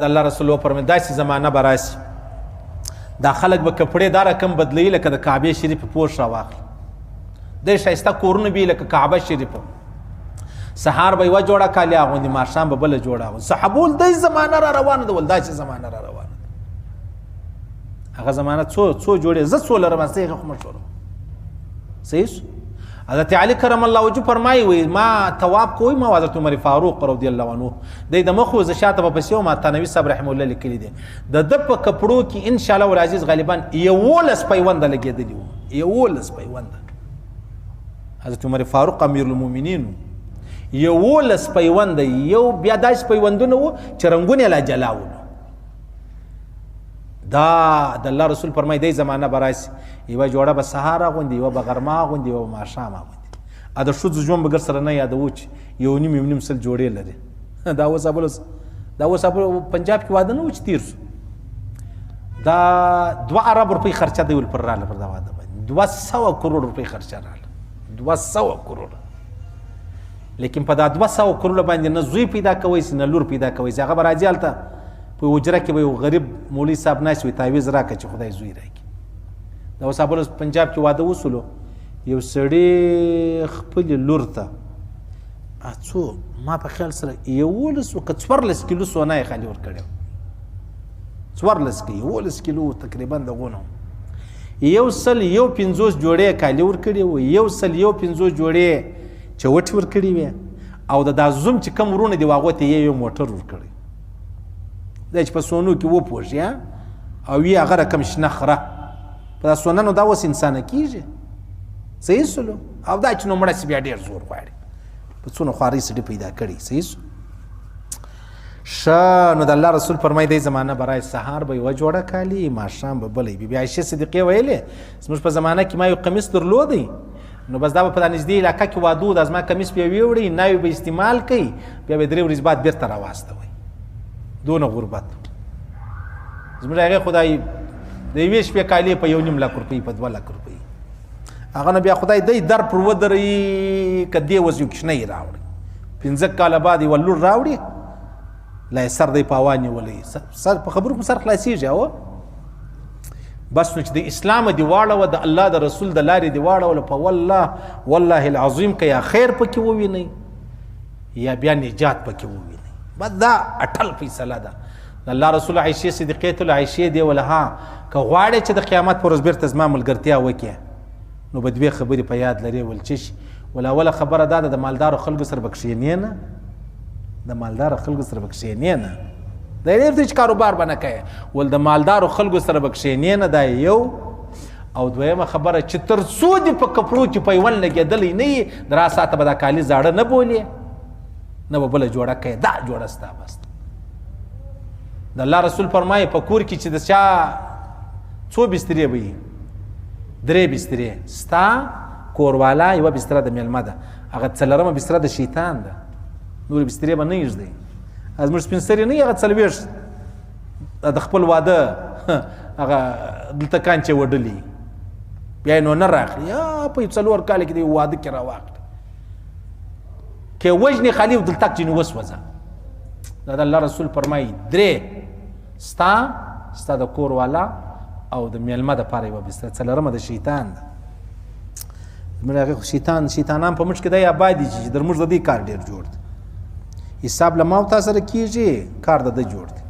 الله رسول وفرمایي داسې زمانه به راشي دا خلک به کپړې دا رقم بدلوي لکه د کعبې شریفې پوښ راواخلي دی ښایسته کورونه به لکه کعبه شریفه سهار به یوه جوړه کالي اغوندي ماښام به بله جوړه اغوندي صحابه ول دی زمانه را روانه ده ول داسې زمانه را روانه ده هغه زمانه څو جوړې زه څو لرم هسته هغه خو مشهوره صحیح شو حضرت علی کرم الله وجهه فرمایي وي ما طواف کوی ما حضرت عمر فاروق رضی الله عنه دی د مخ وزه شاته په پسې ما تنوي صاحب رحم الله لیکلي دي د د په کپړو کې ان شاء الله العزیز غالبا یولس پیوند لګېدلی وو یولس پیوند حضرت عمر فاروق امیر المؤمنین یولس پیوند یو بیا داس پیوندونه وو چې رنگونه لا جلاول دا د الله رسول فرمای دی زمانه براسي یو جوړه به سهار غوندي یو به غرما غوندي یو ماښام غوندي ا د شوز ژوند بغیر سره نه یادو چې یو نیم سل جوړې لري دا وسابل پنجاب کې واده نه و چې تیر شو دا 2 ارب روپۍ خرچه دی ول پر رااله پر دا واده باندې 200 کروڑ روپۍ خرچه رااله 200 کروڑ لیکن په دا 200 کروڑ باندې نه زوی پیدا کوي نه لور پیدا کوي هغه راځي الته په وجره کې به یو غریب مولوي صاحب ناست وي تعویض راکړه چې خدای زوی راکړي دا اوس ابل پنجاب کې واده وسولو یو سړی خپل لور ته څو ما په خیال سره 14 کیلو سونه یې خالي ورکړی 14 کیلو تقریبا دغونه یو سل یو 50 جوړې کالي ورکړي و یو سل یو 50 جوړې چوټ ورکړي وي او د زوم چې کم ورونه دی واغوه ته یو موټر ورکړي دا چې په سونو کې وپوښي او یې هغه رقم شنه خره په سونانو دا اوس انسانه کیږي صحیح سلو او دا چې نو مړه بیا ډېر زور غواړي په څونو خوارۍ سړي پیدا کړي صحیح سو ښه نو د الله رسول فرمایي دی زمانه برای سهار به یوه جوړه کالي ماښام به بله بي بي عایشې صدیقې ویلې زموږ په زمانه کې ما یو قمیص درلودی نو بس دا به په دا نږدې علاقه کې واده د زما کمیس بیا ویوړي ناوې به استعمال کوي بیا به 3 ورځې بعد بېرته راواستوي دونه غربت زموږ هغې خدای د یوې شپې کالي په 1.5 لک روپۍ په 2 لک روپۍ هغه نه بیا خدای دی در پر ودرې که دې اوس یو کوچنی راوړي 15 کاله بعد یوه لور راوړي لا یې سر دی په هوا نیولی سر په خبرو سر خلاصېږي او بس نو چې د اسلام دې واړوه د الله د رسول د لارې دې واړوله په والله العظیم که یا خیر پکې ووینئ یا بیا نجات پکې ووینئ بس دا اټل فیصله ده د الله رسول عایشې صدیقې العایشې دی وله ها که غواړې چې د قیامت پر ورځ بیرته زما ملګرتیا وکړې نو به 2 خبرې په یاد لرې ول چې شي ول اوله خبره دا ده د مالدارو خلکو سره به کښېنې نه د مالدارو خلکو سره به کښېنې نه دا ډېر دی چې کاروبار به نه کوې ول د مالدارو خلکو سره به کښېنې نه دا یو او دویمه خبره چې تر څو دې په کپړو کې پیوند لګېدلی نه یې د را ساعته به دا کالي زاړه نه بولې نه به بله جوړه کوې دا جوړه ستا بس د الله رسول فرمایي په کور کې چې د چا څو بسترې به وي 3 بسترې ستا کوروالا یوه بستره د میلمه ده هغه 4مه بستره د شیطان ده نورې بسترې به نه ایږدئ زموږ سپین سرې نه هغه 40 د خپل واده هغه دلته کانچې وډلي بیا یې نو نه راخلي یا په 4 کال کې د یو واده کې راواخلي که وجنې خالي دلته چې نو وسوځه دا د الله رسول فرمایي 3 ستا د کور والا او د میلمه دپاره یوه بستره 4مه د شیطان ده زموږ هغې شیطانان په موږ کې دی آباد دي چې در موږ د دې کار ډېر جوړ دی حساب له ما او تا سره کېږي کار د ده جوړ دی